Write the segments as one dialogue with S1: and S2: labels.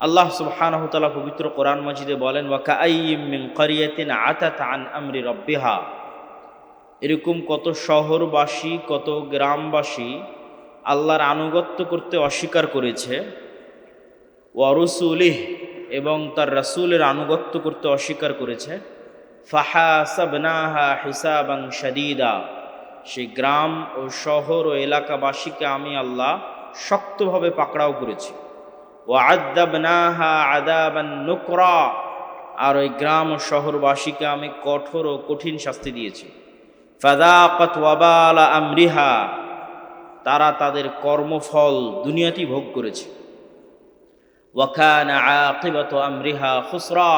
S1: আল্লাহ সুবহানাহু ওয়া তাআলা পবিত্র কোরআন মাজিদে বলেন, ওয়া কাআইয়্যিম মিন ক্বরিয়াতিন আতাত আন আমরি রাব্বিহা, এরকম কত শহরবাসী কত গ্রামবাসী আল্লাহর আনুগত্য করতে অস্বীকার করেছে, ওয়া রুসুলিহ, এবং তার রাসূলের আনুগত্য করতে অস্বীকার করেছে। ফাহাসাবনাহা হিসাবান শাদীদা, সেই গ্রাম ও শহর ও এলাকাবাসীকে আমি আল্লাহ শক্তভাবে পাকড়াও করেছি। ওয়াআযাবনাহা আযাবান নুকরা, আর ওই গ্রাম ও শহরবাসীকে আমি কঠোর ও কঠিন শাস্তি দিয়েছি। ফাযাকাত ওয়াবালা আমরিহা, তারা তাদের কর্মফল দুনিয়াতেই ভোগ করেছে। ওয়া কানা আকিবাতু আমরিহা খুসরা,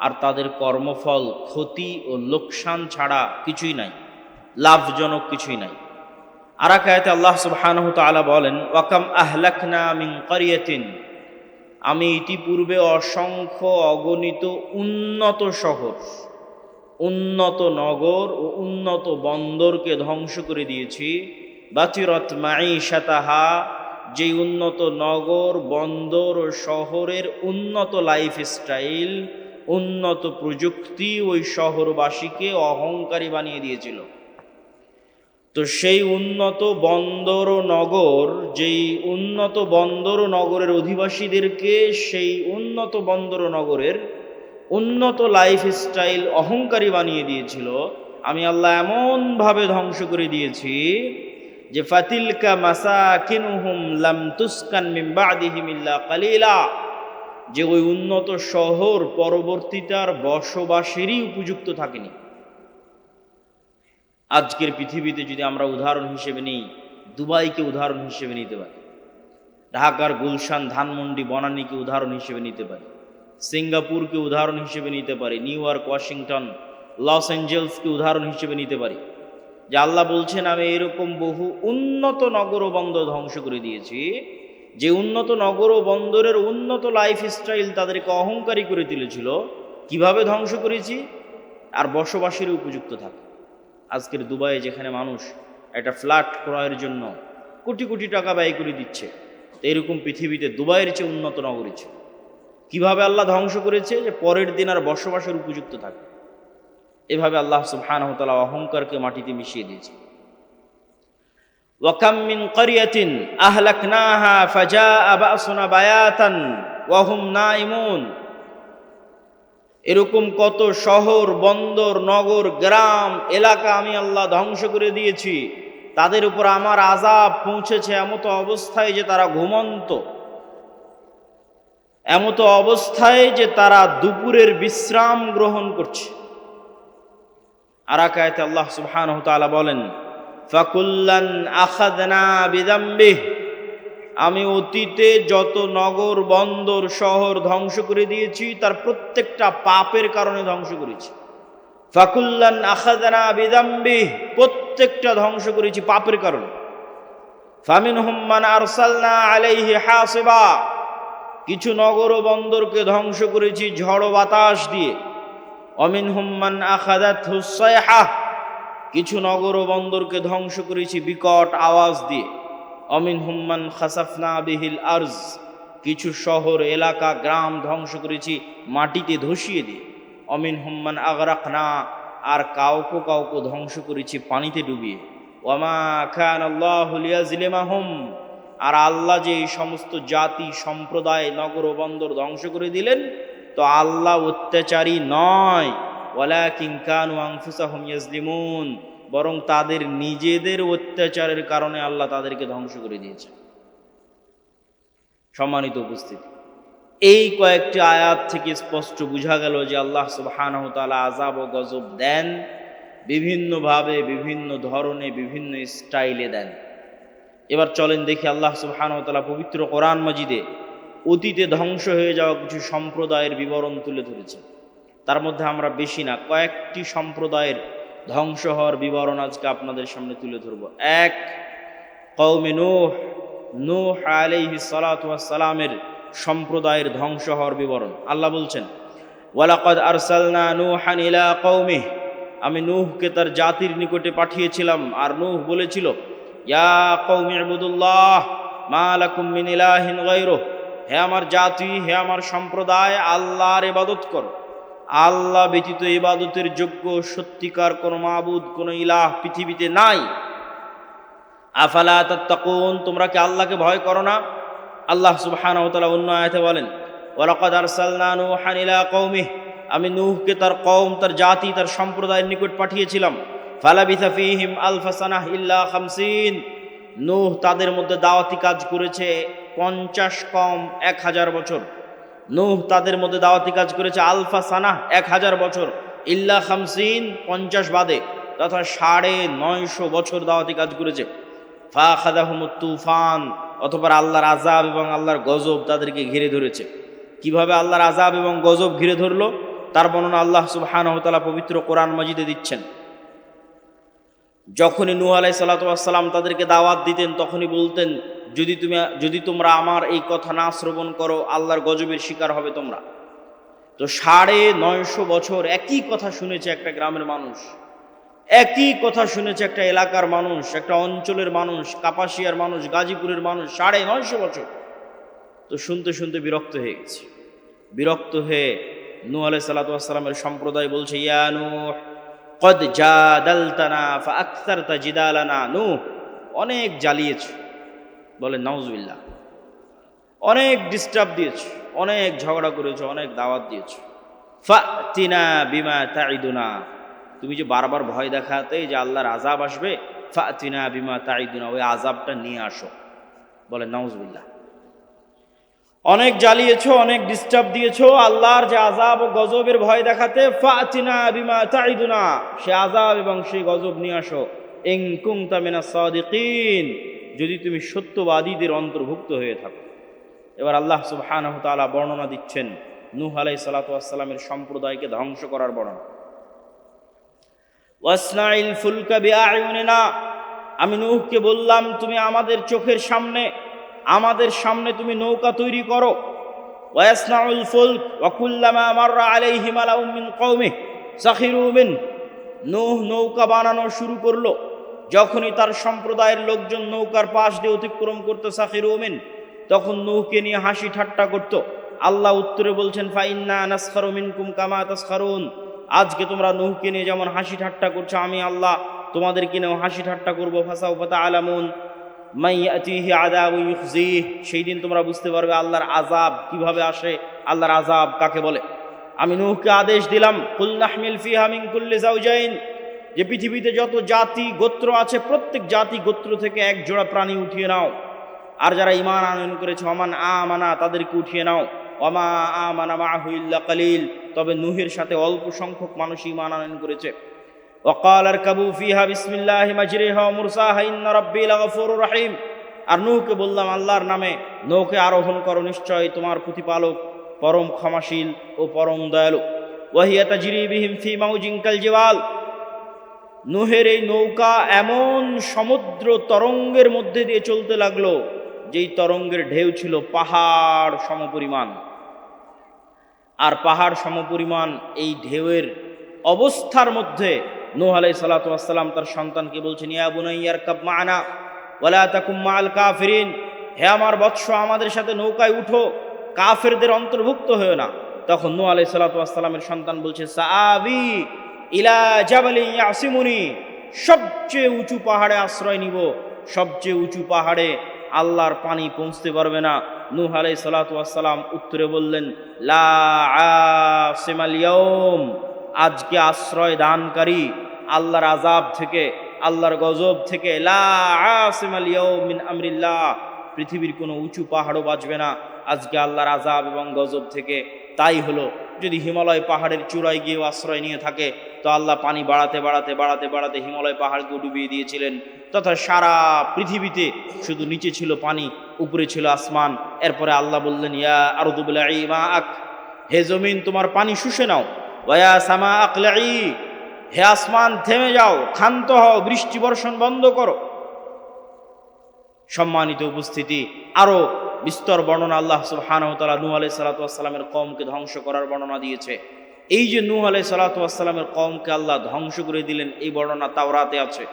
S1: আর তাদের কর্মফল ক্ষতি ও লোকসান ছাড়া কিছুই নাই, লাভজনক কিছুই নাই। আর এক আয়াতে আল্লাহ সুবহানাহু ওয়া তাআলা বলেন, ওয়া কাম আহলাকনা মিন ক্বরিয়াতিন, আমি ইতিপূর্বে অসংখ্য অগণিত উন্নত শহর, উন্নত নগর ও উন্নত বন্দরকে ধ্বংস করে দিয়েছি। বাতিরাত মাঈশাতাহা, যেই উন্নত নগর বন্দর ও শহরের উন্নত লাইফস্টাইল, উন্নত প্রযুক্তি ওই শহরবাসীকে অহংকারী বানিয়ে দিয়েছিল। তো সেই উন্নত বন্দর ও নগর, যেই উন্নত বন্দর ও নগরের অধিবাসীদেরকে সেই উন্নত বন্দর ও নগরের উন্নত লাইফস্টাইল অহংকারী বানিয়ে দিয়েছিল, আমি আল্লাহ এমনভাবে ধ্বংস করে দিয়েছি যে ফাতিলকা মাসাকিনুহুম লাম তুসকান মিন বাদিহিম ইল্লা কালিলা, যে ওই উন্নত শহর পরবর্তীতে আর বসবাসেরই উপযুক্ত থাকেনি। আজকের পৃথিবীতে যদি আমরা উদাহরণ হিসেবে নিই, দুবাইকে উদাহরণ হিসেবে নিতে পারি, ঢাকার গুলশান, ধানমন্ডি, বনানীকে উদাহরণ হিসেবে নিতে পারি, সিঙ্গাপুরকে উদাহরণ হিসেবে নিতে পারি, নিউ ইয়র্ক, ওয়াশিংটন, লস অ্যাঞ্জেলসকে উদাহরণ হিসেবে নিতে পারি, যে আল্লাহ বলছেন আমি এরকম বহু উন্নত নগর ও বন্দর ধ্বংস করে দিয়েছি, যে উন্নত নগর ও বন্দরের উন্নত লাইফস্টাইল তাদেরকে অহংকারী করে তুলেছিল। কিভাবে ধ্বংস করেছি? আর বসবাসের উপযুক্ত থাকে। আজকের দুবাইয়ে যেখানে মানুষ একটা ফ্ল্যাট ক্রয়ের জন্য কোটি কোটি টাকা ব্যয় করে দিচ্ছে, তো এরকম পৃথিবীতে দুবাইয়ের চেয়ে উন্নত নগরী ছিল। কিভাবে আল্লাহ ধ্বংস করেছে? যে পরের দিন আর বসবাসের উপযুক্ত থাকে। এভাবে আল্লাহ সুবহানাহু ওয়া তাআলা অহংকারকে মাটিতে মিশিয়ে দিয়েছে। ওয়া কাম মিন ক্বরিয়াতিন আহলাকনাহা ফাজাআ বা'সুনা বায়াতান ওয়া হুম নাইমুন, এরকম কত শহর, বন্দর, নগর, গ্রাম, এলাকা আমি আল্লাহ ধ্বংস করে দিয়েছি, তাদের উপর আমার আযাব পৌঁছেছে এমত অবস্থায় যে তারা ঘুমন্ত, এমত অবস্থায় যে তারা দুপুরের বিশ্রাম গ্রহণ করছে। আর এক আয়াতে আল্লাহ সুবহানাহু ওয়া তাআলা বলেন, ফাকুল্লান আখাযনা বিযামবিহি, আমি অতীতে যত নগর, বন্দর, শহর ধ্বংস করে দিয়েছি তার প্রত্যেকটা পাপের কারণে ধ্বংস করেছি। ফাকুল্লান আখাযনা বিযামবিহি, প্রত্যেকটা ধ্বংস করেছি পাপের কারণে। ফামিনহুম মান আরসালনা আলাইহি হাসিবা, কিছু নগর ও বন্দরকে ধ্বংস করেছি ঝড় বাতাস দিয়ে। অমিনহুম মান আখাযাতহুস সায়হা, কিছু নগর ও বন্দরকে ধ্বংস করেছি বিকট আওয়াজ দিয়ে। অমিনহুম মান খাসাফনা বিহিল আরজ, কিছু শহর, এলাকা, গ্রাম ধ্বংস করেছি মাটিতে ধসিয়ে দিয়ে। অমিনহুম মান আগরাকনা, আর কাউকে কাউকে ধ্বংস করেছি পানিতে ডুবিয়ে। ওয়ামা কানাল্লাহু লিয়াযলিমাহুম, আর আল্লাহ যে এই সমস্ত জাতি, সম্প্রদায়, নগর ও বন্দর ধ্বংস করে দিলেন, তো আল্লাহ অত্যাচারী নয়। ওয়ালাকিন কানু আনফুসাহুম ইয়াজলিমুন, বরং তাদের নিজেদের অত্যাচারের কারণে আল্লাহ তাদেরকে ধ্বংস করে দিয়েছে। সম্মানিত উপস্থিতি, এই কয়েকটি আয়াত থেকে স্পষ্ট বোঝা গেল যে আল্লাহ সুবহানাহু ওয়া তাআলা আযাব ও গজব দেন, বিভিন্নভাবে, বিভিন্ন ধরনে, বিভিন্ন স্টাইলে দেন। এবার চলেন দেখি আল্লাহ সুবহানাহু ওয়া তাআলা পবিত্র কোরআন মাজিদে অতীতে ধ্বংস হয়ে যাওয়া কিছু সম্প্রদায়ের বিবরণ তুলে ধরেছেন। তার মধ্যে আমরা বেশি না, কয়েকটি সম্প্রদায়ের ধ্বংস হওয়ার বিবরণ আজকে আপনাদের সামনে তুলে ধরব। এক, কওমে নূহ, নূহ আলাইহিস সালাতু ওয়াস সালামের সম্প্রদায়ের ধ্বংস হওয়ার বিবরণ। আল্লাহ বলছেন, ওয়ালাকাদ আরসালনা নূহান ইলা কওমিহি, আমি নূহকে তার জাতির নিকটে পাঠিয়েছিলাম, আর নূহ বলেছিল, ইয়া কওমি ইবুদুল্লাহ মা লাকুম মিন ইলাহিন গায়রুহু, হে আমার জাতি, হে আমার সম্প্রদায়, আল্লাহর ইবাদত করো। আল্লাহ ব্যতীত ইবাদতের যোগ্য সত্যিকার কোনো মাবুদ, কোনো ইলাহ পৃথিবীতে নাই। আফালা তাত্তাকুন, তোমরা কি আল্লাহকে ভয় করো না? আল্লাহ সুবহানাহু ওয়া তাআলা অন্য আয়াতে বলেন, ওয়ালাকাদ আরসালনা নূহান ইলা কওমিহি, আমি নূহকে তার কওম, তার জাতি, তার সম্প্রদায়ের নিকট পাঠিয়েছিলাম। ফালাবিথা ফীহিম আলফা সানাহ ইল্লা 50, নূহ তাদের মধ্যে দাওয়াতি কাজ করেছে 50 কম 1000 বছর। নূহ তাদের মধ্যে দাওয়াতি কাজ করেছে আলফা সানাহ 1000 বছর, ইল্লা 50 50 বাদে, তথা 950 বছর দাওয়াতি কাজ করেছে। ফাখাযাহুমুত তুফান, অতঃপর আল্লাহর আযাব এবং আল্লাহর গজব তাদেরকে ঘিরে ধরেছে। কিভাবে আল্লাহর আযাব এবং গজব ঘিরে ধরলো তার বর্ণনা আল্লাহ সুবহানাহু ওয়া তাআলা পবিত্র কোরআন মাজিদে দিচ্ছেন। যখনই নূহ আলাইহিস সালাতু ওয়াস সালাম তাদেরকে দাওয়াত দিতেন, তখনই বলতেন, যদি তোমরা আমার এই কথা না শ্রবণ করো, আল্লাহর গজবের শিকার হবে তোমরা। তো 950 বছর একই কথা শুনেছে একটা গ্রামের মানুষ, একই কথা শুনেছে একটা এলাকার মানুষ, একটা অঞ্চলের মানুষ, কাপাসিয়ার মানুষ, গাজীপুরের মানুষ, 950 বছর। তো শুনতে শুনতে বিরক্ত হয়ে গেছে। বিরক্ত হয়ে নূহ আলাইহিস সালাতু ওয়াস সালামের সম্প্রদায় বলছে, ইয়া নূহ কদ জাদালতানা ফাআকসারতা জিদালানা, নূহ অনেক জ্বালিয়েছ, বলে নাউজুবিল্লাহ, অনেক ডিস্টার্ব দিয়েছ, অনেক ঝগড়া করেছ, অনেক দাওয়াত দিয়েছ। ফাতিনা বিমা তাইদুনা, তুমি যে বারবার ভয় দেখাতে যে আল্লাহর আযাব আসবে, ফাতিনা বিমা তাইদুনা, ওই আযাবটা নিয়ে আসো, বলে নাউজুবিল্লাহ। অনেক জ্বালিয়েছো, অনেক ডিস্টার্ব দিয়েছো, আল্লাহর যে আযাব ও গজবের ভয় দেখাতে, ফাতিনা বিমা তাইদুনা, সে আযাব এবং সেই গজব নিয়ে আসো। ইন কুনতা মিনাস সাদিকিন, যদি তুমি সত্যবাদীদের অন্তর্ভুক্ত হয়ে থাকো। এবার আল্লাহ সুবহানাহু ওয়া তাআলা বর্ণনা দিচ্ছেন নূহ আলাইহিস সালাতু ওয়াস সালামের সম্প্রদায়কে ধ্বংস করার বর্ণনা। ওয়াসনাইল ফুলকা বিআয়ুনিনা, আমি নূহকে বললাম তুমি আমাদের চোখের সামনে, আমাদের সামনে তুমি নৌকা তৈরি করো। ওয়াসনাউল ফুলক ওয়া কুল্লামা মাররা আলাইহি মালাউম মিন কওমিহি সাখিরু মিন, নূহ নৌকা বানানো শুরু করলো। যখনই তার সম্প্রদায়ের লোকজন নৌকার পাশ দিয়ে অতিক্রম করতো, সাখিরু মিন, তখন নূহকে নিয়ে হাসি ঠাট্টা করত। আল্লাহ উত্তরে বলছেন, ফাইন্না নাসখারু মিনকুম কামা তাসখারুন, আজকে তোমরা নূহকে নিয়ে যেমন হাসি ঠাট্টা করছো, আমি আল্লাহ তোমাদেরকে নিয়েও হাসি ঠাট্টা করবো। ফাসাউফা তা'লামুন মান ইয়াতিহি আযাবুন ইউখজিহ, সেই দিন তোমরা বুঝতে পারবে আল্লাহর আযাব কিভাবে আসে, আল্লাহর আযাব কাকে বলে। আমি নূহকে আদেশ দিলাম, কুল নাহমিল ফিহা মিন কুল্লি যাওজাইন, যে পৃথিবীতে যত জাতি গোত্র আছে প্রত্যেক জাতি গোত্র থেকে এক জোড়া প্রাণী উঠিয়ে নাও। আর যারা ঈমান আনয়ন করেছে, ওমান আমানা, তাদেরকে উঠিয়ে নাও। ওমা আমানা মাআহু ইল্লা কালিল, তবে নূহের সাথে অল্প সংখ্যক মানুষ ঈমান আনয়ন করেছে। ওয়াকাল আরকাবু ফিহা বিসমিল্লাহি মাজরিহা ওয়া মুরসাহা ইন্না রাব্বি লাগফুরুর রহিম, আর নূহকে বললাম আল্লাহর নামে নৌকে আরোহণ করো, নিশ্চয় তোমার প্রতিপালক পরম ক্ষমাশীল ও পরম দয়ালু। ওয়াহিয়া তাজরি বিহিম ফি মাউজিন কাল জিবাল, নূহের এই নৌকা এমন সমুদ্র তরঙ্গের মধ্যে দিয়ে চলতে লাগলো, যেই তরঙ্গের ঢেউ ছিল পাহাড় সমপরিমাণ। আর পাহাড় সমপরিমাণ এই ঢেউয়ের অবস্থার মধ্যে নূহ আলাইহিস সালাতু ওয়াস সালাম তার সন্তানকে বলছেন, ইয়া বুনাইয়া আরকাব মা'না ওয়ালা তাকুম মা'আল কাফিরিন, হে আমার বৎস আমাদের সাথে নৌকায় উঠো, কাফেরদের অন্তর্ভুক্ত হয়েও না। তখন নূহ আলাইহিস সালাতু ওয়াস সালামের সন্তান বলছে, সাআবি ইলা জাবালিন ইয়াসিমুনি, সবচেয়ে উঁচু পাহাড়ে আশ্রয় নিব, সবচেয়ে উঁচু পাহাড়ে আল্লাহর পানি পৌঁছতে পারবে না। নূহ আলাইহিস সালাতু ওয়াস সালাম উত্তরে বললেন, লা আসিমাল ইয়াউম, আজকে আশ্রয় দানকারী আল্লাহর আযাব থেকে, আল্লাহর গজব থেকে, লা আসিমাল ইয়াউম মিন আমরিল্লাহ, পৃথিবীর কোনো উঁচু পাহাড়ও বাঁচবে না আজকে আল্লাহর আযাব এবং গজব থেকে। তাই হলো, যদি হিমালয় পাহাড়ের চূড়ায় গিয়েও আশ্রয় নিয়ে থাকে, তো আল্লাহ পানি বাড়াতে বাড়াতে বাড়াতে বাড়াতে হিমালয় পাহাড়কে ডুবিয়ে দিয়েছিলেন, তথা সারা পৃথিবীতে শুধু নিচে ছিল পানি, উপরে ছিল আসমান। এরপরে আল্লাহ বললেন, ইয়া আরদু বলঈ মাআক, হে জমিন তোমার পানি শুষে নাও। ওয়া সামা আকলাঈ, হে আসমান থেমে যাও, ক্ষান্ত হও, বৃষ্টি বর্ষণ বন্ধ করো। সম্মানিত উপস্থিতি, আরো বিস্তর বর্ণনা আল্লাহ সুবহানাহু ওয়া তাআলা নূহ আলাইহিস সালাতু ওয়াস সালামের কওমকে ধ্বংস করার বর্ণনা দিয়েছে। এই যে নূহ আলাইহিস সালাতু ওয়াস সালামের কওমকে আল্লাহ ধ্বংস করে দিলেন, এই বর্ণনা তাওরাতে আছে,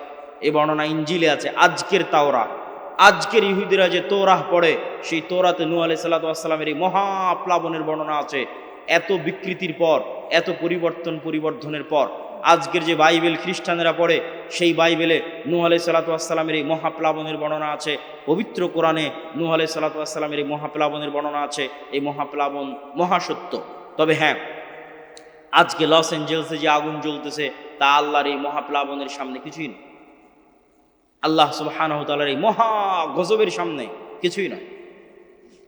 S1: এই বর্ণনা ইনজিলে আছে। আজকের তাওরা, আজকের ইহুদিরা যে তৌরাহ পড়ে, সেই তৌরাতে নূহ আলাইহিস সালাতু ওয়াস সালামের এই মহাপ্লাবনের বর্ণনা আছে। এত বিকৃতির পর, এত পরিবর্ধনের পর আজকের যে বাইবেল খ্রিস্টানেরা পড়ে, সেই বাইবেলে নূহ আলাইহিস সালাতু ওয়াস সালামের এই মহাপ্লাবনের বর্ণনা আছে। পবিত্র কোরআনে নূহ আলাইহিস সালাতু ওয়াস সালামের এই মহাপ্লাবনের বর্ণনা আছে। এই মহাপ্লাবন মহাসত্য। তবে হ্যাঁ, আজকে লস অ্যাঞ্জেলসে যে আগুন জ্বলতেছে তা আল্লাহর এই মহাপ্লাবনের সামনে কিছুই না। আল্লাহ সুবহানাহু ওয়া তাআলার এই মহা গজবের সামনে কিছুই নয়।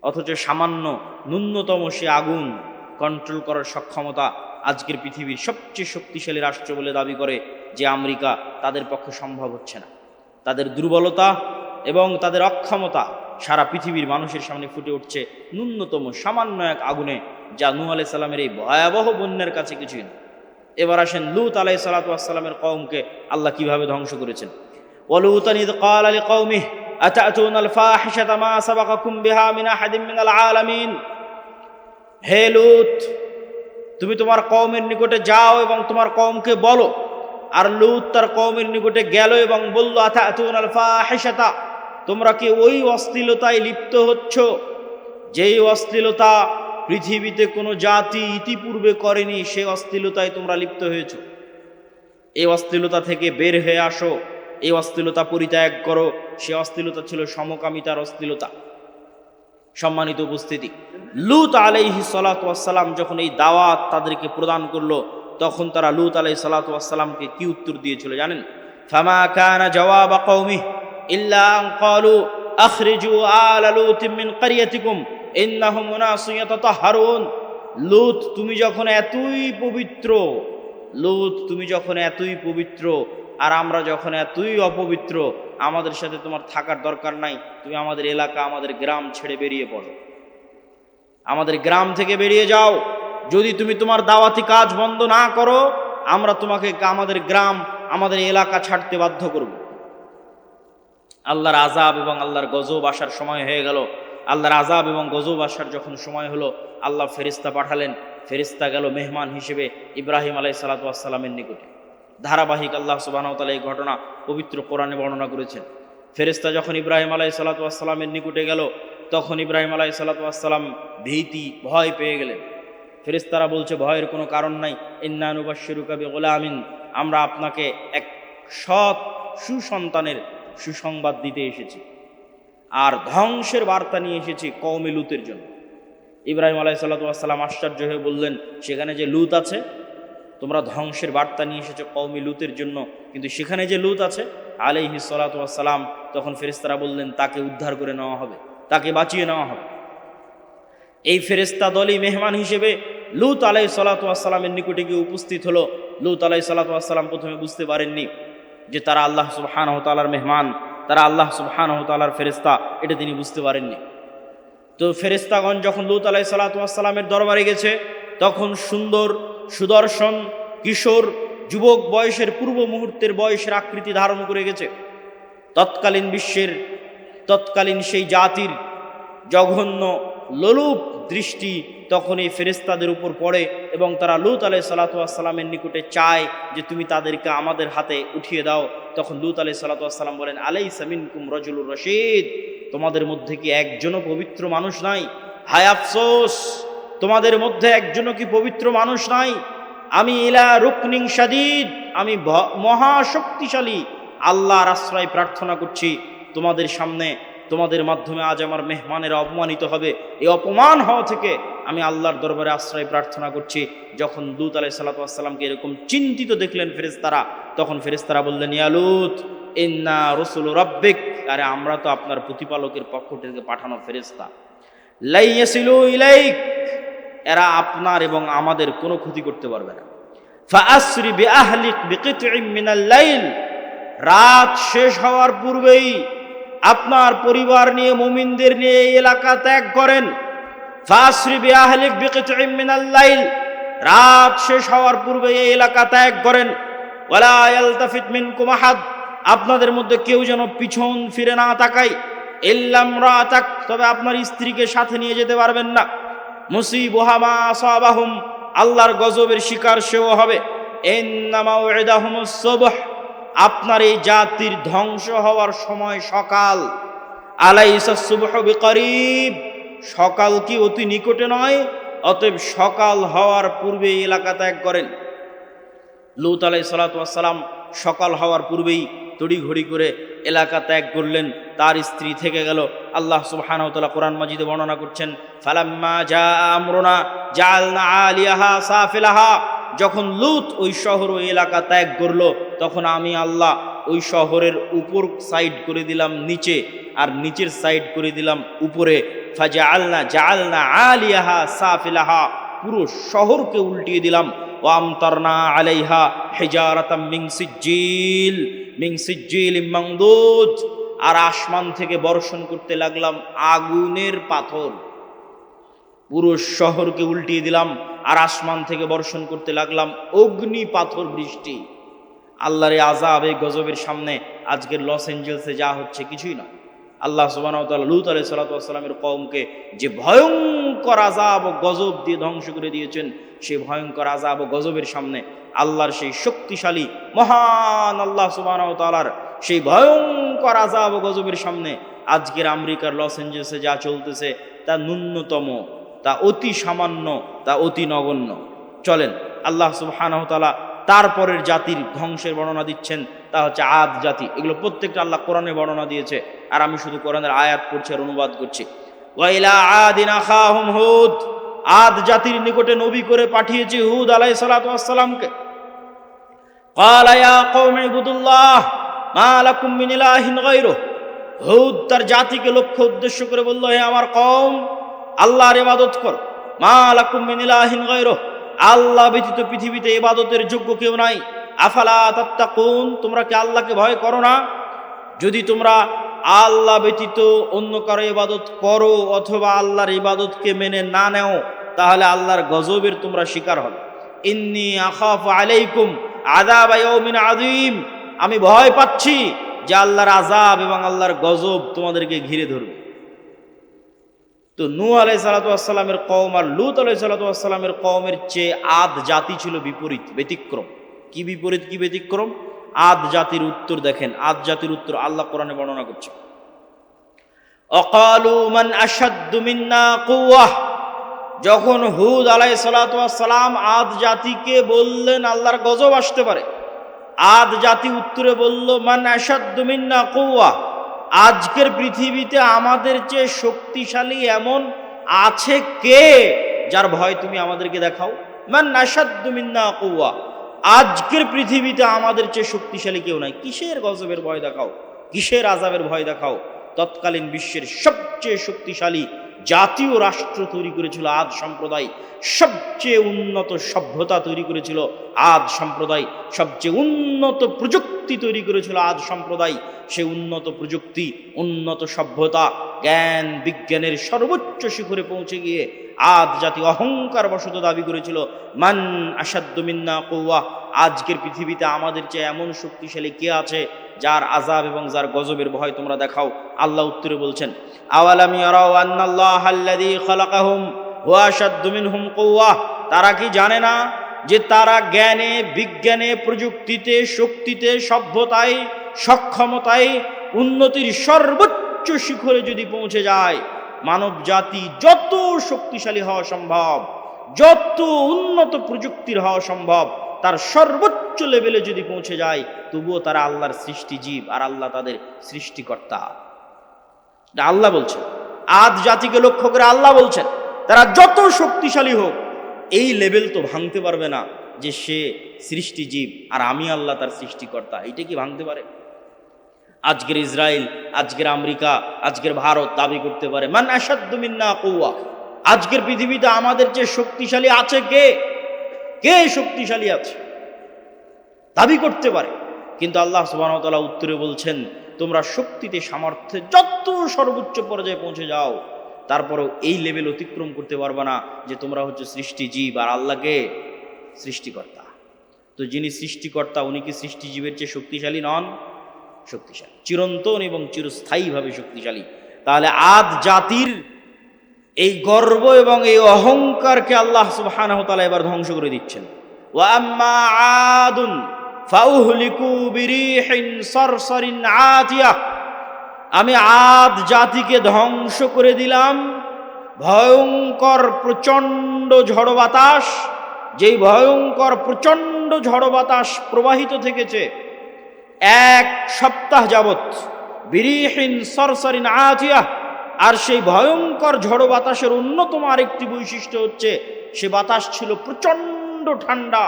S1: অথচ সামান্য ন্যূনতম সে আগুন কন্ট্রোল করার সক্ষমতা আজকের পৃথিবীর সবচেয়ে শক্তিশালী রাষ্ট্র বলে দাবি করে যে আমেরিকা, তাদের পক্ষে সম্ভব হচ্ছে না। তাদের দুর্বলতা এবং তাদের অক্ষমতা সারা পৃথিবীর মানুষের সামনে ফুটে উঠছে ন্যূনতম সামান্য এক আগুনে, যা নূহ আলাইহিস সালামের এই ভয়াবহ বন্যার কাছে কিছুই না। এবার আসেন লূত আলাইহিস সালাতু ওয়াস সালামের কওমকে আল্লাহ কিভাবে ধ্বংস করেছেন। ওয়ালুতান ইয ক্বালা লিকাওমিহি আতাতুনাল ফাহিশাতা মা সাবাকাকুম বিহা মিন আহাদিন মিনাল আলামিন। হে লূত, তুমি তোমার কওমের নিকটে যাও এবং তোমার কওমকে বলো। আর লূত তার কওমের নিকটে গেল এবং বলল, আতাতুনাল ফাহিশাতা, তোমরা কি ওই অশ্লীলতায় লিপ্ত হচ্ছ যেই অশ্লীলতা পৃথিবীতে কোনো জাতি ইতিপূর্বে করেনি, সেই অশ্লীলতায় তোমরা লিপ্ত হয়েছ। এই অশ্লীলতা থেকে বের হয়ে আসো, এই অশ্লীলতা পরিত্যাগ করো। সে অশ্লীলতা ছিল সমকামিতার অশ্লীলতা। সম্মানিত উপস্থিতি, লূত আলাইহিস সালাতু ওয়াস সালাম যখন এই দাওয়াত তাদেরকে প্রদান করলো, তখন তারা লূত আলাইহিস সালাতু ওয়াস সালামকে কি উত্তর দিয়েছিল জানেন? ফামা কানা জওয়াব কওমিহি ইল্লা আন ক্বালু আখরিজু আলা লূতিন মিন ক্বরিয়াতিকুম ইন্নাহুম উনাসুন ইয়াতাতাহহারুন। লূত, তুমি যখন এতই পবিত্র, লূত তুমি যখন এতই পবিত্র আর আমরা যখন এতই অপবিত্র, আমাদের সাথে তোমার থাকার দরকার নাই। তুমি আমাদের এলাকা, আমাদের গ্রাম ছেড়ে বেরিয়ে পড়ো, আমাদের গ্রাম থেকে বেরিয়ে যাও। যদি তুমি তোমার দাওয়াতি কাজ বন্ধ না করো, আমরা তোমাকে আমাদের গ্রাম, আমাদের এলাকা ছাড়তে বাধ্য করব। আল্লাহর আযাব এবং আল্লাহর গজব আসার সময় হয়ে গেল। আল্লাহর আযাব এবং গজব আসার যখন সময় হলো, আল্লাহ ফেরেশতা পাঠালেন। ফেরেশতা গেল মেহমান হিসেবে ইব্রাহিম আলাইহিস সালাতু ওয়াস সালামের নিকটে। ধারাবাহিক আল্লাহ সুবহানাহু ওয়া তাআলা এই ঘটনা পবিত্র কোরআনে বর্ণনা করেছেন। ফেরেশতা যখন ইব্রাহিম আলাইহিস সালাতু ওয়াস সালামের নিকটে গেল, তখন ইব্রাহিম আলাইহিস সালাতু ওয়াস সালাম ভয় পেয়ে গেলেন। ফেরেশতারা বলছে, ভয়ের কোনো কারণ নাই। ইন্না নুবাশশিরুকা বিগুলামিন, আমরা আপনাকে এক সৎ সুসন্তানের সুসংবাদ দিতে এসেছি, আর ধ্বংসের বার্তা নিয়ে এসেছি কওমে লূতের জন্য। ইব্রাহিম আলাইহিস সালাতু ওয়াস সালাম আশ্চর্য হয়ে বললেন, সেখানে যে লূত আছে, তোমরা ধ্বংসের বার্তা নিয়ে এসেছো কওমে লূতের জন্য, কিন্তু সেখানে যে লূত আছে আলাইহিস সালাতু ওয়াস সালাম, তখন ফেরেশতারা বললেন, তাকে উদ্ধার করে নেওয়া হবে, তাকে বাঁচিয়ে নেওয়া হবে। এই ফেরেশতা দলই মেহমান হিসেবে লূত আলাইহিস সালাতু ওয়াস সালামের নিকটে গিয়ে উপস্থিত হলো। লূত আলাইহিস সালাতু ওয়াস সালাম প্রথমে বুঝতে পারেননি যে তারা আল্লাহ সুবহানাহু ওয়া তাআলার মেহমান, তারা আল্লাহ সুবহানাহু ওয়া তাআলার ফেরেশতা, এটা তিনি বুঝতে পারেননি। তো ফেরেশতাগণ যখন লূত আলাইহিস সালাতু ওয়াস সালামের দরবারে গেছে, তখন সুন্দর, সুদর্শন, কিশোর, যুবক বয়সের, পূর্ব মুহূর্তের বয়সের আকৃতি ধারণ করে গেছে। তৎকালীন সেই জাতির জঘন্য লোলুপ দৃষ্টি তখন এই ফেরেশতাদের উপর পড়ে এবং তারা লূত আলাইহিস সালাতু ওয়াস সালামের নিকটে চায় যে তুমি তাদেরকে আমাদের হাতে উঠিয়ে দাও। তখন লূত আলাইহিস সালাতু ওয়াস সালাম বলেন, আলাইসা মিনকুম রাজুলুর রশীদ, তোমাদের মধ্যে কি একজনও পবিত্র মানুষ নাই? হায় আফসোস, তোমাদের মধ্যে একজনও কি পবিত্র মানুষ নাই? আমি ইলা রুকনিন শাদীদ, আমি মহাশক্তিশালী আল্লাহর আশ্রয় প্রার্থনা করছি তোমাদের সামনে, তোমাদের মাধ্যমে আজ আমার মেহমানেরা অপমানিত হবে, এই অপমান হওয়া থেকে আমি আল্লাহর দরবারে আশ্রয় প্রার্থনা করছি। যখন লূত আলাইহিস সালাতু ওয়াস সালামকে এরকম চিন্তিত দেখলেন ফেরেশতারা, তখন ফেরেশতারা বললেন, ইয়া লূত ইন্না রাসূলু রাব্বিক, আরে আমরা তো আপনার প্রতিপালকের পক্ষ থেকে পাঠানো ফেরেশতা। লা ইয়াসিলু ইলাইক, এরা আপনার এবং আমাদের কোনো ক্ষতি করতে পারবে না। ফাআসরি বিআহলিক বিকিতইম মিনাল লাইল, রাত শেষ হওয়ার পূর্বেই আপনার পরিবার নিয়ে, মুমিনদের নিয়ে এই এলাকা ত্যাগ করেন। ফাআসরি বিআহলিক বিকিতইম মিনাল লাইল, রাত শেষ হওয়ার পূর্বে এই এলাকা ত্যাগ করেন। ওয়ালা ইয়ালতাফিত মিনকুম আহাদ, আপনাদের মধ্যে কেউ যেন পিছন ফিরে না তাকায়। ইল্লা ইমরাতাক, তবে আপনার স্ত্রীকে সাথে নিয়ে যেতে পারবেন না। মুসিবুহা মা আসাবাহুম, আল্লাহর গজবের শিকার সেও হবে। ইন্না মাউইদাহুমুস সুবহ, আপনার এই জাতির ধ্বংস হওয়ার সময় সকাল। আলাইসা সুবহু বিকরিব, সকাল কি অতি নিকটে নয়? অতএব সকাল হওয়ার পূর্বে এলাকা ত্যাগ করেন। লূত আলাইহিস সালাতু ওয়াস সালাম সকাল হওয়ার পূর্বেই তড়িঘড়ি করে এলাকা ত্যাগ করলেন, তার স্ত্রী থেকে গেল। আল্লাহ সুবহানাহু ওয়া তাআলা কোরআন মাজিদে বর্ণনা করছেন, ফালাম্মা জাআ আমরুনা জাআলনা আলিয়াহা সাফিলাহা, যখন লূত ওই শহর ওই এলাকা ত্যাগ করলো, তখন আমি আল্লাহ ওই শহরের উপর সাইড করে দিলাম নিচে, আর নিচের সাইড করে দিলাম উপরে। জাআলনা আলিয়াহা সাফিলাহা, পুরো শহরকে উল্টিয়ে দিলাম। ওয়ামতারনা আলাইহা হিজারাতাম মিন সিজ্জিলিম মামদুদ, আর আসমান থেকে বর্ষণ করতে লাগলাম আগুনের পাথর। পুরো শহরকে উল্টিয়ে দিলাম আর আসমান থেকে বর্ষণ করতে লাগলাম অগ্নি পাথর বৃষ্টি। আল্লাহর এই আযাব, এই গজবের সামনে আজকের লস এঞ্জেলসে যা হচ্ছে কিছুই না। আল্লাহ সুবহানাহু ওয়া তাআলা লূত আলাইহিস সালাতু ওয়াস সালামের কওমকে যে ভয়ঙ্কর আযাব ও গজব দিয়ে ধ্বংস করে দিয়েছেন, সেই ভয়ঙ্কর আযাব ও গজবের সামনে আল্লাহর সেই শক্তিশালী মহান আল্লাহ সুবহানাহু ওয়া তাআলার সেই ভয়ঙ্কর আযাব ও গজবের সামনে আজকের আমেরিকার লস এঞ্জেলসে যা চলতেছে তা ন্যূনতম, তা অতি সামান্য, তা অতি নগণ্য। চলেন আল্লাহ সুবহানাহু ওয়া তাআলা তারপরের জাতির ধ্বংসের বর্ণনা দিচ্ছেন, তা হচ্ছে আদ জাতি। এগুলো প্রত্যেকটা আল্লাহ কোরআনে বর্ণনা দিয়েছে, আর আমি শুধু কোরআনের আয়াত পড়ছি আর অনুবাদ করছি। ওয়াইলা আদিন আখাহুম হুদ, আদ জাতির নিকটে নবী করে পাঠিয়েছি হুদ আলাইহিস সালাতু ওয়াস সালামকে। ক্বালা ইয়া কওমি ইবুদুল্লাহ মা লাকুম মিন ইলাহিন গায়রুহু, হুদ তার জাতিকে লক্ষ্য উদ্দেশ্য করে বলল, হে আমার কওম, আল্লাহর ইবাদত কর। মা লাকুম মিন ইলাহিন গায়রুহু, আল্লাহ ব্যতীত পৃথিবীতে ইবাদতের যোগ্য কেউ নাই। আফালা তাত্তাকুন, তোমরা কি আল্লাহকে ভয় করো না? যদি তোমরা আল্লাহ ব্যতীত অন্য কারো ইবাদত করো অথবা আল্লাহর ইবাদতকে মেনে না নেও, তাহলে আল্লাহর গজবের তোমরা শিকার হবে। ইন্নী আখাফু আলাইকুম আযাবা ইয়াউমিন আযীম, আমি ভয় পাচ্ছি যে আল্লাহর আযাব এবং আল্লাহর গজব তোমাদেরকে ঘিরে ধরবে। তো নূহ আলাইহিস সালাতু ওয়াস সালামের কওম আর লূত আলাইহিস সালাতু ওয়াস সালামের কওমের চেয়ে আদ জাতি ছিল বিপরীত, ব্যতিক্রম। কি বিপরীত, কি ব্যতিক্রম? আদ জাতির উত্তর দেখেন, আদ জাতির উত্তর আল্লাহ কোরআনে বর্ণনা করছে। অকালু মান আশাদ্দু মিন্না কুওয়াহ, যখন হুদ আলাইহিস সালাতু ওয়াস সালাম আদ জাতিকে বললেন আল্লাহর গজব আসতে পারে, আদ জাতি উত্তরে বলল, মান আশাদ্দু মিন্না কুওয়াহ, আজকের পৃথিবীতে আমাদের চেয়ে শক্তিশালী এমন আছে কে যার ভয় তুমি আমাদেরকে দেখাও? মান আশাদ্দু মিন্না কুওয়াহ, আজকের পৃথিবীতে আমাদের চেয়ে শক্তিশালী কেউ নাই। কিসের গজবের ভয় দেখাও, কিসের আযাবের ভয় দেখাও? তৎকালীন বিশ্বের সবচেয়ে শক্তিশালী জাতীয় রাষ্ট্র তৈরি করেছিল আদ সম্প্রদায়, সবচেয়ে উন্নত সভ্যতা তৈরি করেছিল আদ সম্প্রদায়, সবচেয়ে উন্নত প্রযুক্তি তৈরি করেছিল আদ সম্প্রদায়। সে উন্নত প্রযুক্তি, উন্নত সভ্যতা, জ্ঞান বিজ্ঞানের সর্বোচ্চ শিখরে পৌঁছে গিয়ে আদ জাতি অহংকার বশত দাবি করেছিল, মান আশাদ্দু মিন্না কুওয়াহ, আজকের পৃথিবীতে আমাদের চেয়ে এমন শক্তিশালী কে আছে যার আযাব এবং যার গজবের ভয় তোমরা দেখাও। আল্লাহ উত্তরে বলছেন, আওয়ালাম ইয়ারাউ আন্নাল্লাহাল্লাযী খালাকাহুম হুয়া আশাদ্দু মিনহুম কুওয়াহ, তারা কি জানে না যে তারা জ্ঞানে বিজ্ঞানে প্রযুক্তিতে শক্তিতে সভ্যতায় সক্ষমতায় উন্নতির সর্বোচ্চ শিখরে যদি পৌঁছে যায়, মানব জাতি যত শক্তিশালী হওয়া সম্ভব, যত উন্নত প্রযুক্তির হওয়া সম্ভব, তার সর্বোচ্চ লেভেলে যদি পৌঁছে যায়, তবুও তারা আল্লাহর সৃষ্টি জীব আর আল্লাহ তাদের সৃষ্টিকর্তা। আল্লাহ বলছেন, আদ জাতিকে লক্ষ্য করে আল্লাহ বলছেন, তারা যত শক্তিশালী হোক এই লেভেল তো ভাঙতে পারবে না যে সে সৃষ্টি জীব আর আমি আল্লাহ তার সৃষ্টিকর্তা। এইটা কি ভাঙতে পারে? আজকের ইসরায়েল, আজকের আমেরিকা, আজকের ভারত দাবি করতে পারে, মান আশাদ্দু মিন্না কুওয়াহ, আজকের পৃথিবীতে আমাদের যে শক্তিশালী আছে কে, কে শক্তিশালী আছে দাবি করতে পারে। কিন্তু আল্লাহ সুবহানাহু ওয়া তাআলা উত্তরে বলছেন, তোমরা শক্তিতে সামর্থ্যে যত সর্বোচ্চ পর্যায়ে পৌঁছে যাও, তারপরেও এই লেভেল অতিক্রম করতে পারবে না যে তোমরা হচ্ছে সৃষ্টিজীব আর আল্লাহকে সৃষ্টিকর্তা। তো যিনি সৃষ্টিকর্তা উনি কি সৃষ্টিজীবের চেয়ে শক্তিশালী নন? শক্তিশালী, চিরন্তন এবং চিরস্থায়ীভাবে শক্তিশালী। তাহলে আদ জাতির এই গর্ব এবং এই অহংকারকে আল্লাহ সুবহানাহু ওয়া তাআলা এবার ধ্বংস করে দিচ্ছেন। ওয়া আম্মা আদুন ফাউহলিকু বিরিহিন সারসারিন আতিয়া, আমি আদ জাতিকে ধ্বংস করে দিলাম ভয়ঙ্কর প্রচণ্ড ঝড় বাতাস, যেই ভয়ঙ্কর প্রচণ্ড ঝড় বাতাস প্রবাহিত থেকেছে 1 সপ্তাহ যাবৎ, বিরিহিন সরসরিন আতিয়াহ। আর সেই ভয়ঙ্কর ঝড় বাতাসের অন্যতম আরেকটি বৈশিষ্ট্য হচ্ছে সে বাতাস ছিল প্রচণ্ড ঠান্ডা,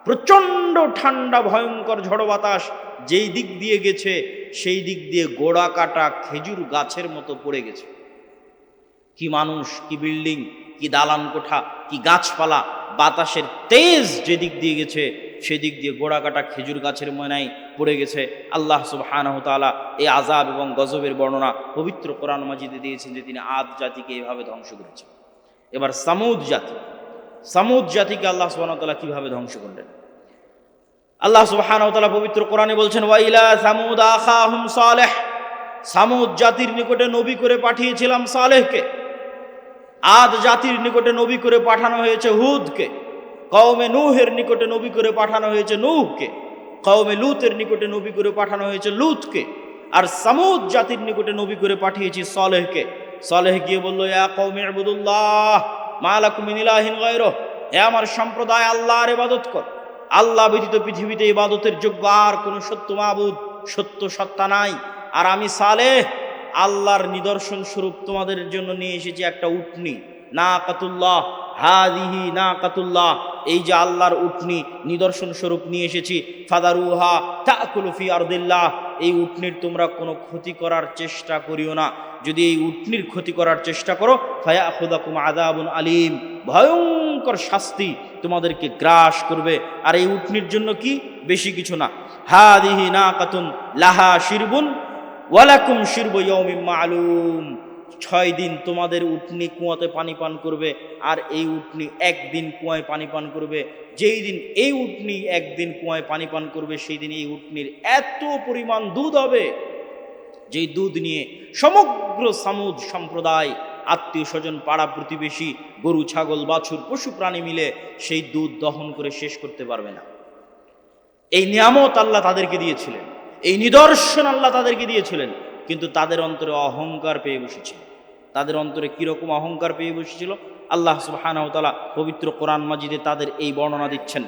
S1: প্রচণ্ড ঠান্ডা ভয়ঙ্কর ঝড় বাতাস যেই দিক দিয়ে গেছে সেই দিক দিয়ে গোড়া কাটা খেজুর গাছের মতো পড়ে গেছে। কি মানুষ, কি বিল্ডিং, কি দালান কোঠা, কি গাছপালা, বাতাসের তেজ যেদিক দিয়ে গেছে সেদিক দিয়ে গোড়া কাটা খেজুর গাছের ময়নায় পড়ে গেছে। আল্লাহ সুবহানাহু তাআলা এই আযাব এবং গজবের বর্ণনা পবিত্র কোরআন মাজিদে দিয়েছেন যে তিনি আদ জাতিকে এইভাবে ধ্বংস করেছেন। এবার সামুদ জাতিকে আল্লাহ সুবহানাহু তাআলা কিভাবে ধ্বংস করলেন? আল্লাহ সুবহানাহু তাআলা পবিত্র কোরআনে বলছেন, ওয়া ইলা সামুদ আখাহুম সালেহ, সামুদ জাতির নিকটে নবী করে পাঠিয়েছিলাম সালেহকে। আদ জাতির নিকটে নবী করে পাঠানো হয়েছে হুদকে। কওমে নূহের নিকটে নবী করে পাঠানো হয়েছে নূহকে। কওমে লূতের নিকটে নবী করে পাঠানো হয়েছে লূতকে। আর সামুদ জাতির নিকটে নবী করে পাঠিয়েছি সালেহকে। সালেহ গিয়ে বলল, ইয়া কওমি ইবুদুল্লাহ মা লাকুম মিন ইলাহিন গায়রুহ, হে আমার সম্প্রদায় আল্লাহর ইবাদত কর। আল্লাহ ব্যতীত পৃথিবীতে ইবাদতের যোগ্য আর কোনো সত্য মাবুদ, সত্য সত্তা নাই। আর আমি সালেহ আল্লাহর নিদর্শন স্বরূপ তোমাদের জন্য নিয়ে এসেছি একটা উটনি, নাকাতুল্লাহ, হাদিহি নাকাতুল্লাহ, এই যে আল্লাহর উটনি নিদর্শন স্বরূপ নিয়ে এসেছি। ফাদারুহা তাকুলু ফি আরদিল্লাহ, এই উটনির তোমরা কোনো ক্ষতি করার চেষ্টা করিও না। যদি এই উটনির ক্ষতি করার চেষ্টা করো ফায়াখুযাকুম আযাবুন আলীম, ভয়ঙ্কর শাস্তি তোমাদেরকে গ্রাস করবে। আর এই উটনির জন্য কি, বেশি কিছু না। হাদিহি নাকাতুন লাহা শিরবুন ওয়ালাকুম শিরবু ইয়াউমিন মা'লুম, 6 দিন তোমাদের উটনি কুয়াতে পানি পান করবে, আর এই উটনি একদিন কুয়ায় পানি পান করবে। যেই দিন এই উটনি একদিন কুয়ায় পানি পান করবে সেই দিন এই উটনির এত পরিমাণ দুধ হবে, যেই দুধ নিয়ে সমগ্র সামুদ সম্প্রদায়, আত্মীয় স্বজন, পাড়া প্রতিবেশী, গরু ছাগল বাছুর পশু প্রাণী মিলে সেই দুধ দহন করে শেষ করতে পারবে না। এই নিয়ামত আল্লাহ তাদেরকে দিয়েছিলেন, এই নিদর্শন আল্লাহ তাদেরকে দিয়েছিলেন, কিন্তু তাদের অন্তরে অহংকার পেয়ে বসেছিল। তাদের অন্তরে কিরকম অহংকার পেয়ে বসেছিল আল্লাহ সুবহানাহু ওয়া তাআলা পবিত্র কোরআন মাজিদে তাদের এই বর্ণনা দিচ্ছেন,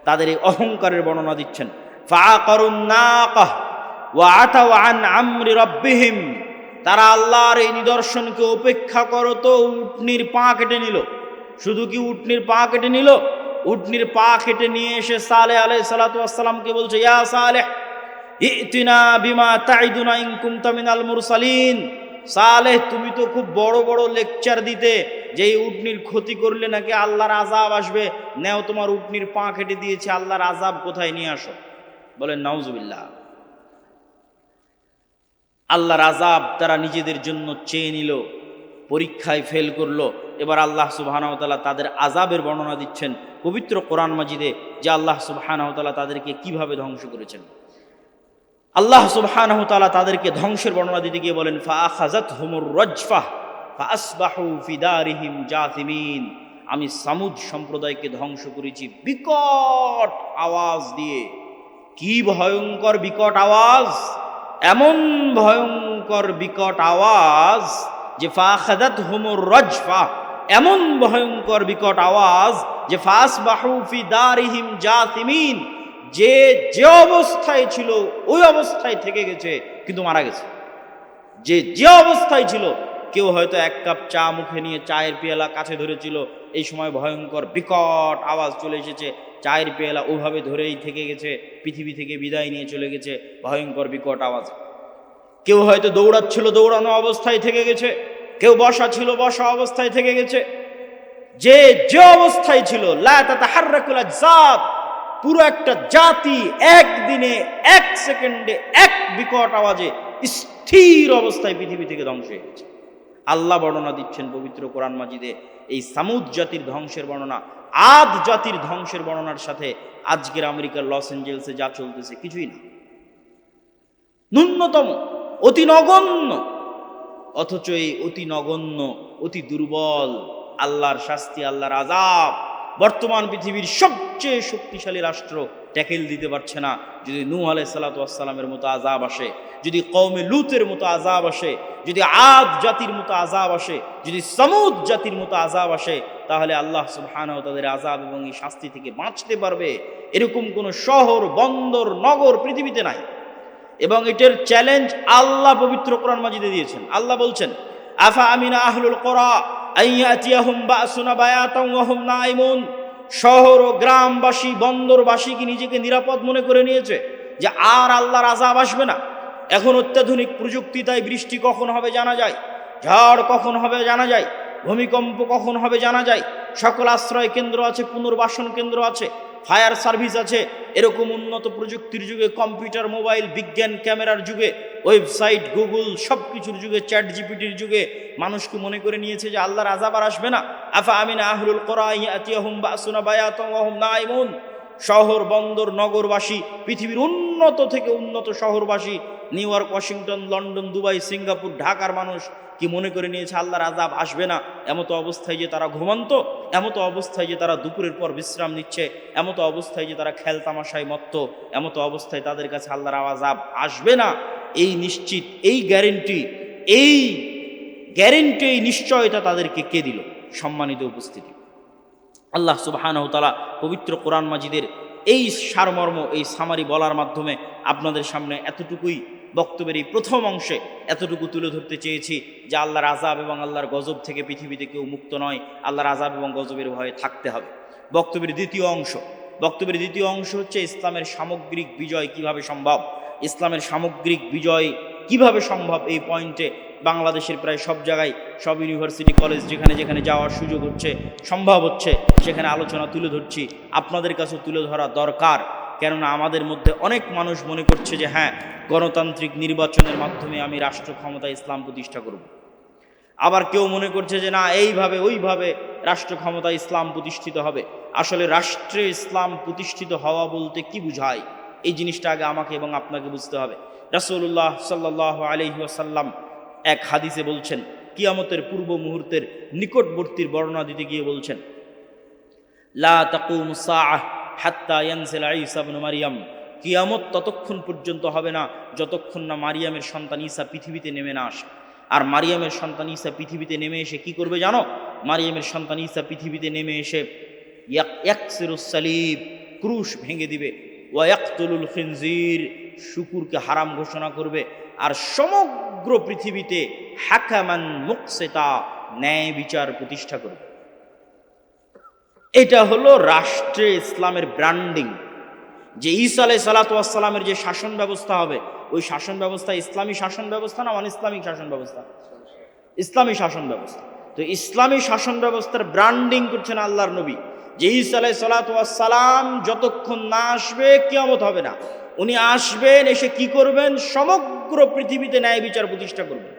S1: তাদের এই অহংকারের বর্ণনা দিচ্ছেন। ফাআকারুন নাকাহ ওয়া আতাউ আন আমরি রাব্বিহিম, তারা আল্লাহর এই নিদর্শনকে উপেক্ষা করত, উটনির পা কেটে নিল। শুধু কি উটনির পা কেটে নিল? উটনির পা কেটে নিয়ে এসে সালেহ আলাইহিস সালাতু ওয়াস সালামকে বলছে, ইয়া সালেহ ইতিনা বিমা তাইদুনা ইন কুনতা মিনাল মুরসালিন। সালেহ, তুমি তো খুব বড় বড় লেকচার দিতে যে এই উটনির ক্ষতি করলে নাকি আল্লাহর আযাব আসবে, নেও তোমার উটনির পা কেটে দিয়েছে, আল্লাহর আযাব কোথায় নিয়ে আসো। বলেন নাউজুবিল্লাহ। আল্লাহর আযাব তারা নিজেদের জন্য চেয়ে নিল, পরীক্ষায় ফেল করলো। এবার আল্লাহ সুবহানাহু ওয়া তাআলা তাদের আযাবের বর্ণনা দিচ্ছেন পবিত্র কোরআন মাজিদে, যে আল্লাহ সুবহানাহু ওয়া তাআলা তাদেরকে কিভাবে ধ্বংস করেছেন। আল্লাহ সুবহানাহু ওয়া তাআলা তাদেরকে ধ্বংসের বর্ণনা দিতে গিয়ে বলেন, ফাআখাযাতহুমুর রাজফা ফাআসবাহু ফি দারিহিম জাথিমিন, আমি সামুদ সম্প্রদায়কে ধ্বংস করেছি বিকট আওয়াজ দিয়ে। কি ভয়ঙ্কর বিকট আওয়াজ! এমন ভয়ঙ্কর বিকট আওয়াজ যে ফাআখাযাতহুমুর রাজফা, এমন ভয়ঙ্কর বিকট আওয়াজ যে ফাআসবাহু ফি দারিহিম জাথিমিন, যে যে অবস্থায় ছিল ওই অবস্থায় থেকে গেছে, কিন্তু মারা গেছে। যে যে অবস্থায় ছিল, কেউ হয়তো 1 কাপ চা মুখে নিয়ে চায়ের পেয়ালা কাছে ধরেছিল, এই সময় ভয়ঙ্কর বিকট আওয়াজ চলে এসেছে, চায়ের পেয়ালা ওভাবে ধরেই থেকে গেছে, পৃথিবী থেকে বিদায় নিয়ে চলে গেছে ভয়ঙ্কর বিকট আওয়াজ। কেউ হয়তো দৌড়াচ্ছিল, দৌড়ানো অবস্থায় থেকে গেছে, কেউ বসা ছিল, বসা অবস্থায় থেকে গেছে। যে যে অবস্থায় ছিল, লা তাতাহাররাকুল আজসাদ, পুরো একটা জাতি একদিনে 1 সেকেন্ডে 1 বিকট আওয়াজে স্থির অবস্থায় পৃথিবী থেকে ধ্বংস হয়ে গেছে। আল্লাহ বর্ণনা দিচ্ছেন পবিত্র কোরআন মাজিদে এই সামুদ জাতির ধ্বংসের বর্ণনা। আদ জাতির ধ্বংসের বর্ণনার সাথে আজকের আমেরিকার লস এঞ্জেলসে যা চলতেছে কিছুই না, ন্যূনতম, অতি নগণ্য। অথচ এই অতি নগণ্য, অতি দুর্বল আল্লাহর শাস্তি, আল্লাহর আযাব বর্তমান পৃথিবীর সবচেয়ে শক্তিশালী রাষ্ট্র ট্যাকেল দিতে পারছে না। যদি নূহ আলাইহিস সালামের মতো আযাব আসে, যদি কওমে লূতের মতো আযাব আসে, যদি আদ জাতির মতো আযাব আসে, যদি সামুদ জাতির মতো আযাব আসে, তাহলে আল্লাহ সুবহানাহু ওয়া তাআলার আযাব এবং এই শাস্তি থেকে বাঁচতে পারবে এরকম কোন শহর, বন্দর, নগর পৃথিবীতে নাই। এবং এটার চ্যালেঞ্জ আল্লাহ পবিত্র কোরআন মাজিদে দিয়েছেন। আল্লাহ বলছেন, আফা আমিনা আহলুল কুরা আইয়াতিয়াহুম বাসুনা বায়াতান ওয়া হুম নাইমুন। শহর ও গ্রামবাসী, বন্দরবাসী কি নিজেকে নিরাপদ মনে করে নিয়েছে যে আর আল্লাহর আযাব আসবে না? এখন অত্যাধুনিক প্রযুক্তি, তাই বৃষ্টি কখন হবে জানা যায়, ঝড় কখন হবে জানা যায়, ভূমিকম্প কখন হবে জানা যায়। সকল আশ্রয় কেন্দ্র আছে, পুনর্বাসন কেন্দ্র আছে, ফায়ার সার্ভিস আছে। এরকম উন্নত প্রযুক্তির যুগে, কম্পিউটার, মোবাইল, বিজ্ঞান, ক্যামেরার যুগে, ওয়েবসাইট, গুগল, সব কিছুর যুগে, চ্যাট জিপিটির যুগে মানুষকে মনে করে নিয়েছে যে আল্লাহর আযাব আর আসবে না। আফা আমিনা আহলুল কুরা ইয়াতিয়াহুম বাসুনা বায়াতান ওয়া হুম নাইমুন। শহর, বন্দর, নগরবাসী, পৃথিবীর উন্নত থেকে উন্নত শহরবাসী, New York, Washington, London, Dubai, Singapore, ঢাকার মানুষ কি মনে করে নিয়েছে আল্লাহর আযাব আসবে না? এমত অবস্থায় যে তারা ঘুমন্ত, এমত অবস্থায় যে তারা দুপুরের পর বিশ্রাম নিচ্ছে, এমত অবস্থায় যে তারা খেল তামাশায় মত্ত, এমত অবস্থায় তাদের কাছে আল্লাহর আযাব আসবে না, এই নিশ্চিত, এই গ্যারেন্টি, এই নিশ্চয়তা তাদেরকে কে দিল? সম্মানিত উপস্থিতি, আল্লাহ সুবহানাহু ওয়া তাআলা পবিত্র কোরআন মাজিদের এই সারমর্ম, এই সামারি বলার মাধ্যমে আপনাদের সামনে এতটুকুই, বক্তব্যের এই প্রথম অংশে এতটুকু তুলে ধরতে চেয়েছি যে আল্লাহর আযাব এবং আল্লাহর গজব থেকে পৃথিবীতে কেউ মুক্ত নয়। আল্লাহর আযাব এবং গজবের ভয়ে থাকতে হবে। বক্তব্যের দ্বিতীয় অংশ হচ্ছে ইসলামের সামগ্রিক বিজয় কিভাবে সম্ভব। ইসলামের সামগ্রিক বিজয় কিভাবে সম্ভব, এই পয়েন্টে বাংলাদেশের প্রায় সব জায়গায়, সব ইউনিভার্সিটি, কলেজ, যেখানে যেখানে যাওয়ার সুযোগ হচ্ছে, সম্ভব হচ্ছে, সেখানে আলোচনা তুলে ধরছি। আপনাদের কাছে তুলে ধরা দরকার, কেননা আমাদের মধ্যে অনেক মানুষ মনে করছে যে হ্যাঁ, গণতান্ত্রিক নির্বাচনের মাধ্যমে আমি রাষ্ট্র ক্ষমতায় ইসলাম প্রতিষ্ঠা করব। আবার কেউ মনে করছে যে না, এইভাবে ওইভাবে রাষ্ট্র ক্ষমতায় ইসলাম প্রতিষ্ঠিত হবে। আসলে রাষ্ট্রে ইসলাম প্রতিষ্ঠিত হওয়া বলতে কি বুঝায়, এই জিনিসটা আগে আমাকে এবং আপনাকে বুঝতে হবে। রাসূলুল্লাহ সাল্লাল্লাহু আলাইহি ওয়াসাল্লাম এক হাদিসে বলছেন, কিয়ামতের পূর্ব মুহূর্তের নিকটবর্তীর বর্ণনা দিতে গিয়ে বলছেন, লা তাকুমুস সাআহ হাত্তা ইয়ানজিলা ঈসা ইবনে মারইয়াম। কিয়ামত ততক্ষণ পর্যন্ত হবে না যতক্ষণ না মারিয়ামের সন্তান ঈসা পৃথিবীতে নেমে না আসে। আর মারিয়ামের সন্তান ঈসা পৃথিবীতে নেমে এসে কি করবে জানো? মারিয়ামের সন্তান ঈসা পৃথিবীতে নেমে এসে ইয়াকসিরুস সালিব, ক্রুশ ভেঙে দিবে, ওয়া ইয়াকতুলুল খিনজির, শুকুরকে হারাম ঘোষণা করবে, আর সমগ্র পৃথিবীতে হাকামান মুকসিতা, ন্যায় বিচার প্রতিষ্ঠা করবে। এটা হলো রাষ্ট্রে ইসলামের ব্র্যান্ডিং। যে ঈসা আলাইহিস সালাতু ওয়াস সালামের যে শাসন ব্যবস্থা হবে, ওই শাসন ব্যবস্থা ইসলামী শাসন ব্যবস্থা না ইসলামিক শাসন ব্যবস্থা? ইসলামী শাসন ব্যবস্থা। তো ইসলামী শাসন ব্যবস্থার ব্র্যান্ডিং করছেন আল্লাহর নবী, যে ঈসা আলাইহিস সালাতু ওয়াস সালাম যতক্ষণ না আসবে কিয়ামত হবে না। উনি আসবেন, এসে কি করবেন? সমগ্র পৃথিবীতে ন্যায় বিচার প্রতিষ্ঠা করবেন।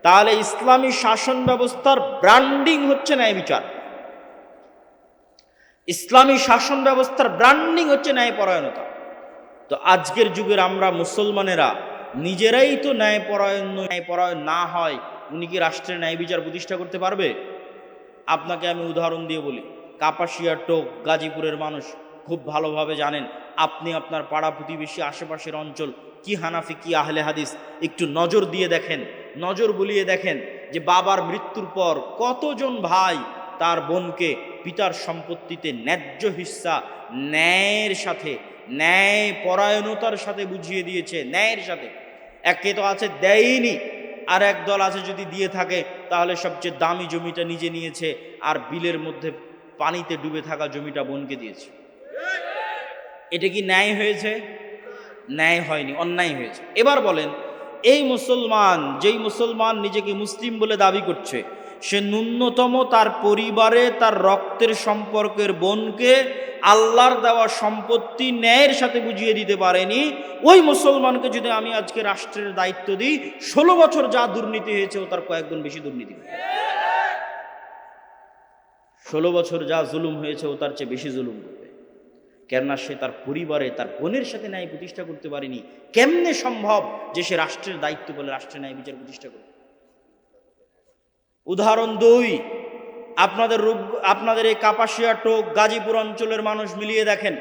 S1: তাহলে ইসলামী শাসন ব্যবস্থার ব্র্যান্ডিং হচ্ছে ন্যায় বিচার। ইসলামী শাসন ব্যবস্থার ব্র্যান্ডিং হচ্ছে ন্যায়পরায়ণতা। তো আজকের যুগের আমরা মুসলমানেরা নিজেরাই তো ন্যায়পরায়ণ না হয়, উনি কি রাষ্ট্রের ন্যায় বিচার প্রতিষ্ঠা করতে পারবে? আপনাকে আমি উদাহরণ দিয়ে বলি, কাপাসিয়া, টোক, গাজীপুরের মানুষ খুব ভালোভাবে জানেন। আপনি আপনার পাড়া প্রতিবেশী, আশেপাশের অঞ্চল, কি হানাফি কি আহলে হাদিস, একটু নজর দিয়ে দেখেন, নজর বুলিয়ে দেখেন যে বাবার মৃত্যুর পর কতজন ভাই তার বোনকে পিতার সম্পত্তিতে ন্যায্য হিস্সা ন্যায়ের সাথে, ন্যায় পরায়ণতার সাথে বুঝিয়ে দিয়েছে। ন্যায়ের সাথে একে তো আছে দেয়নি, আর এক দল আছে যদি দিয়ে থাকে তাহলে সবচেয়ে দামি জমিটা নিজে নিয়েছে, আর বিলের মধ্যে পানিতে ডুবে থাকা জমিটা বোনকে দিয়েছে। এটা কি ন্যায় হয়েছে? ন্যায় হয়নি, অন্যায় হয়েছে। এবার বলেন, এই মুসলমান, যেই মুসলমান নিজেকে মুসলিম বলে দাবি করছে, সে ন্যূনতম তার পরিবারে তার রক্তের সম্পর্কের বোনকে আল্লাহর দেওয়া সম্পত্তি ন্যায়ের সাথে বুঝিয়ে দিতে পারেনি। ওই মুসলমানকে যদি আমি আজকে রাষ্ট্রের দায়িত্ব দিই, 16 বছর যা দুর্নীতি হয়েছে ও তার কয়েকগুণ বেশি দুর্নীতি হবে। 16 বছর যা জুলুম হয়েছে ও তার চেয়ে বেশি জুলুম করবে, কেননা সে তার পরিবারে তার বোনের সাথে ন্যায় প্রতিষ্ঠা করতে পারেনি। কেমনে সম্ভব যে সে রাষ্ট্রের দায়িত্ব বলে রাষ্ট্রের ন্যায় বিচার প্রতিষ্ঠা করবে? উদাহরণ 2, আপনাদের এই কাপাসিয়া টোক গাজীপুর অঞ্চলের মানুষ মিলিয়ে দেখেন,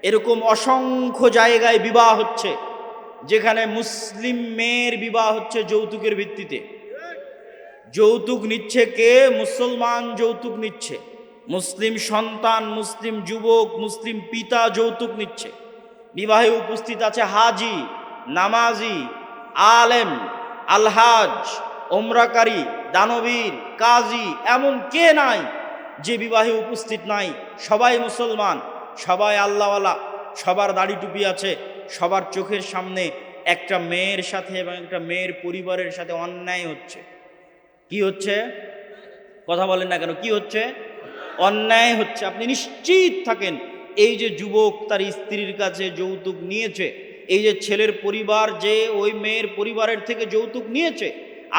S1: এরকম অসংখ্য জায়গায় বিবাহ হচ্ছে যেখানে মুসলিম মেয়ের বিবাহ হচ্ছে যৌতুকের ভিত্তিতে। যৌতুক নিচ্ছে কে? মুসলমান যৌতুক নিচ্ছে। মুসলিম সন্তান, মুসলিম যুবক, মুসলিম পিতা যৌতুক নিচ্ছে। বিবাহে উপস্থিত আছে হাজি, নামাজি, আলেম, আলহাজ, ওমরাকারী, দানবীর, কাজী, এমন কে নাই যে বিবাহে উপস্থিত নাই? সবাই মুসলমান, সবাই আল্লাহওয়ালা, সবার দাড়ি টুপি আছে। সবার চোখের সামনে একটা মেয়ের সাথে এবং একটা মেয়ের পরিবারের সাথে অন্যায় হচ্ছে। কি হচ্ছে? কথা বলেন না কেন? কি হচ্ছে? অন্যায় হচ্ছে। আপনি নিশ্চিত থাকেন, এই যে যুবক তার স্ত্রীর কাছে যৌতুক নিয়েছে, এই যে ছেলের পরিবার যে ওই মেয়ের পরিবারের থেকে যৌতুক নিয়েছে,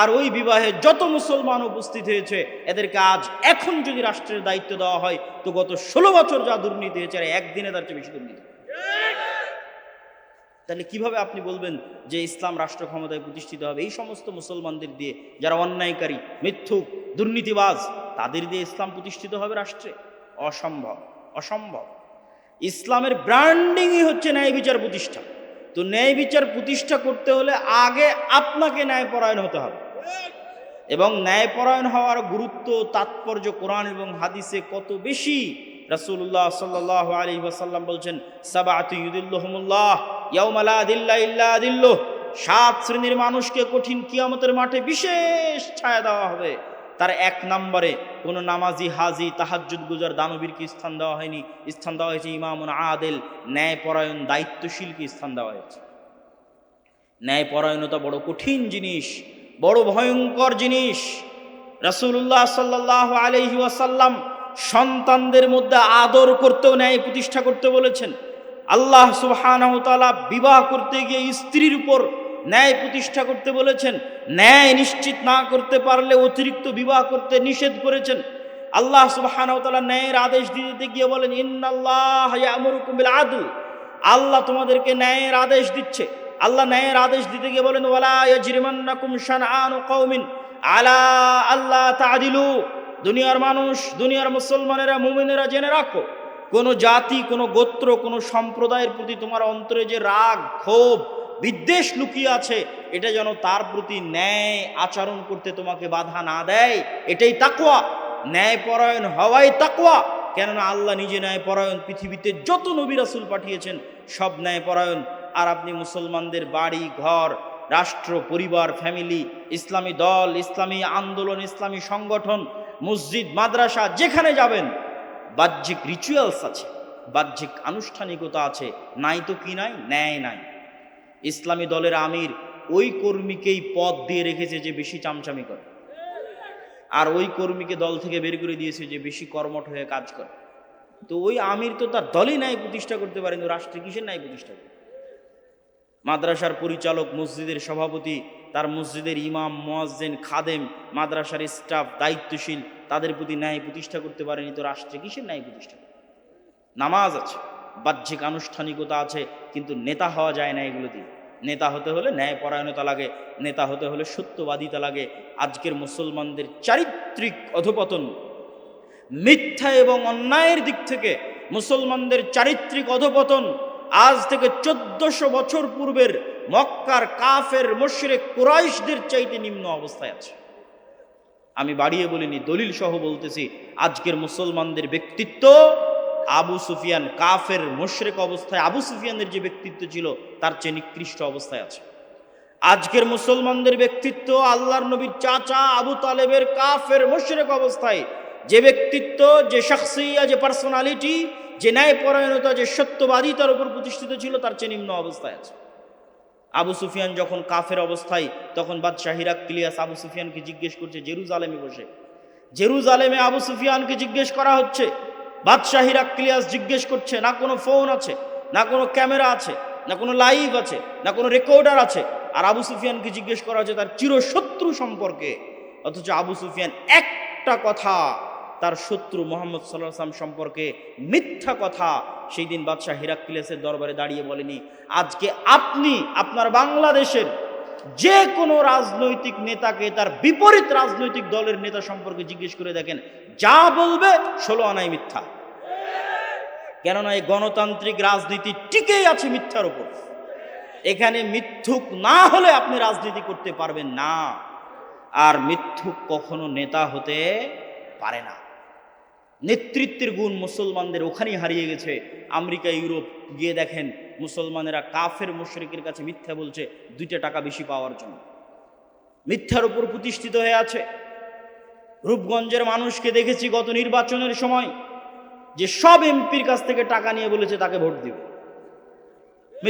S1: আর ওই বিবাহে যত মুসলমান উপস্থিত হয়েছে, এদেরকে আজ এখন যদি রাষ্ট্রের দায়িত্ব দেওয়া হয়, তো গত 16 বছর যা দুর্নীতি হয়েছে আর একদিনে তার চেয়ে বেশি দুর্নীতি। তাহলে কিভাবে আপনি বলবেন যে ইসলাম রাষ্ট্র ক্ষমতায় প্রতিষ্ঠিত হবে? এই সমস্ত মুসলমানদের দিয়ে, যারা অন্যায়কারী, মিথ্যুক, দুর্নীতিবাজ, তাদের দিয়ে ইসলাম প্রতিষ্ঠিত হবে রাষ্ট্রে? অসম্ভব, অসম্ভব। ইসলামের ব্র্যান্ডিংই হচ্ছে ন্যায় বিচার প্রতিষ্ঠা। তো ন্যায় বিচার প্রতিষ্ঠা করতে হলে আগে আপনাকে ন্যায়পরায়ণ হতে হবে, এবং ন্যায়পরায়ণ হওয়ার গুরুত্ব, তাৎপর্য কোরআন এবং হাদিসে কত বেশি। রাসূলুল্লাহ সাল্লাল্লাহু আলাইহি ওয়াসাল্লাম বলছেন, সাবআতু ইউদিল্লুহুমুল্লাহ ইয়াউমা লা দিল্লা ইল্লা দিল্লুহ, 7 শ্রেণীর মানুষকে কঠিন কিয়ামতের মাঠে বিশেষ ছায়া দেওয়া হবে। তার 1 নম্বরে কোনো নামাজি, হাজি, তাহাজ্জুদ গুজার, দানবীরকে স্থান দেওয়া হয়নি। স্থান দেওয়া হয়েছে ইমামুন আদিল, ন্যায়পরায়ণ, দায়িত্বশীলকে স্থান দেওয়া হয়েছে। ন্যায়পরায়ণতা বড় কঠিন জিনিস, বড় ভয়ঙ্কর জিনিস। রাসূলুল্লাহ সাল্লাল্লাহু আলাইহি ওয়াসাল্লাম সন্তানদের মধ্যে আদর করতেও ন্যায় প্রতিষ্ঠা করতে বলেছেন। আল্লাহ সুবহানাহু ওয়া তাআলা বিবাহ করতে গিয়ে স্ত্রীর উপর ন্যায় প্রতিষ্ঠা করতে বলেছেন। ন্যায় নিশ্চিত না করতে পারলে অতিরিক্ত বিবাহ করতে নিষেধ করেছেন। আল্লাহ সুবহানাহু ওয়া তাআলা ন্যায়ের আদেশ দিতে গিয়ে বলেন, ইন্নাল্লাহা ইয়ামুরুকুম বিল আদল, আল্লাহ তোমাদেরকে ন্যায়ের আদেশ দিচ্ছে। আল্লাহ ন্যায়ের আদেশ দিতে গিয়ে বলেন, ওয়ালা ইয়াজরিমান্নাকুম শানআনু কওমিন আলা আল্লাহ তা'দিলু, দুনিয়ার মানুষ, দুনিয়ার মুসলমানেরা, মুমিনেরা জেনে রাখো, কোনো জাতি, কোনো গোত্র, কোনো সম্প্রদায়ের প্রতি তোমার অন্তরে যে রাগ, ক্ষোভ, বিদ্বেষ লুকিয়ে আছে, এটা যেন তার প্রতি ন্যায় আচরণ করতে তোমাকে বাধা না দেয়। এটাই তাকওয়া। ন্যায়পরায়ণ হওয়াই তাকওয়া। কেননা আল্লাহ নিজে ন্যায়পরায়ণ। পৃথিবীতে যত নবী রাসূল পাঠিয়েছেন সব ন্যায়পরায়ণ। আর আপনি মুসলমানদের বাড়ি ঘর, রাষ্ট্র, পরিবার, ফ্যামিলি, ইসলামী দল, ইসলামী আন্দোলন, ইসলামী সংগঠন, মসজিদ, মাদ্রাসা, যেখানে যাবেন বাহ্যিক রিচুয়ালস আছে, বাহ্যিক আনুষ্ঠানিকতা আছে, নাই তো কি নাই? ন্যায় নাই। ইসলামী দলের আমির ওই কর্মীকেই পদ দিয়ে রেখেছে যে বেশি চামচামি করে, আর ওই কর্মীকে দল থেকে বের করে দিয়েছে যে বেশি কর্মঠ হয়ে কাজ করে। তো ওই আমির তো তার দলই ন্যায় প্রতিষ্ঠা করতে পারেন, রাষ্ট্রে কিসের ন্যায় প্রতিষ্ঠা করে? মাদ্রাসার পরিচালক, মসজিদের সভাপতি, তার মসজিদের ইমাম, মুয়াজ্জিন, খাদেম, মাদ্রাসার স্টাফ, দায়িত্বশীল, তাদের প্রতি ন্যায় প্রতিষ্ঠা করতে পারেনি, তো রাষ্ট্রে কিসের ন্যায় প্রতিষ্ঠা? নামাজ আছে, বাহ্যিক আনুষ্ঠানিকতা আছে, কিন্তু নেতা হওয়া যায় না এগুলো দিয়ে। নেতা হতে হলে ন্যায়পরায়ণতা লাগে, নেতা হতে হলে সত্যবাদিতা লাগে। আজকের মুসলমানদের চারিত্রিক অধপতন, মিথ্যা এবং অন্যায়ের দিক থেকে মুসলমানদের চারিত্রিক অধপতন আজ থেকে 1400 বছর পূর্বের মক্কার কাফের মুশরিক কুরাইশদের চাইতে নিম্ন অবস্থায় আছে। আমি বাড়িয়ে বলিনি, দলিল সহ বলতেছি, আজকের মুসলমানদের ব্যক্তিত্ব আবু সুফিয়ান, কাফের মুশরিক অবস্থায় আবু সুফিয়ানের যে ব্যক্তিত্ব ছিল তার চেয়ে নিকৃষ্ট অবস্থায় আছে। আজকের মুসলমানদের ব্যক্তিত্ব আল্লাহর নবীর চাচা আবু তালেবের কাফের মুশরিক অবস্থায় যে ব্যক্তিত্ব, যে শখসিয়া, যে পার্সোনালিটি, যে ন্যায়পরায়ণতা, যে সত্যবাদিতার উপর প্রতিষ্ঠিত ছিল তার চেয়ে নিম্ন অবস্থায় আছে। আবু সুফিয়ান যখন কাফের অবস্থায়, তখন বাদশাহ হিরাক্লিয়াস আবু সুফিয়ানকে জিজ্ঞেস করছে জেরুজালেমে বসে। জেরুজালেমে আবু সুফিয়ানকে জিজ্ঞেস করা হচ্ছে, বাদশাহ হিরাক্লিয়াস জিজ্ঞেস করছে, না কোনো ফোন আছে, না কোনো ক্যামেরা আছে, না কোনো লাইভ আছে, না কোনো রেকর্ডার আছে, আর আবু সুফিয়ানকে জিজ্ঞেস করা হচ্ছে তার চিরশত্রু সম্পর্কে। অথচ আবু সুফিয়ান একটা কথা তার শত্রু মুহাম্মদ সাল্লাল্লাহু আলাইহি ওয়াসাল্লাম সম্পর্কে মিথ্যা কথা সেই দিন বাদশাহ হিরাক্লিয়াসের দরবারে দাঁড়িয়ে বলেনি। আজকে আপনি আপনার বাংলাদেশের যে কোনো রাজনৈতিক নেতাকে তার বিপরীত রাজনৈতিক দলের নেতা সম্পর্কে জিজ্ঞেস করে দেখেন, যা বলবে 16 আনাই মিথ্যা। কেননা এই গণতান্ত্রিক রাজনীতি টিকেই আছে মিথ্যার উপর। এখানে মিথ্যুক না হলে আপনি রাজনীতি করতে পারবেন না, আর মিথ্যুক কখনো নেতা হতে পারে না। নেতৃত্বের গুণ মুসলমানদের ওখানেই হারিয়ে গেছে। আমেরিকা, ইউরোপ গিয়ে দেখেন মুসলমানেরা কাফের মুশরিকের কাছে মিথ্যা বলছে 2 টাকা বেশি পাওয়ার জন্য, মিথ্যার উপর প্রতিষ্ঠিত হয়ে আছে। রূপগঞ্জের মানুষকে দেখেছি গত নির্বাচনের সময় যে সব এমপির কাছ থেকে টাকা নিয়ে বলেছে তাকে ভোট দিবে।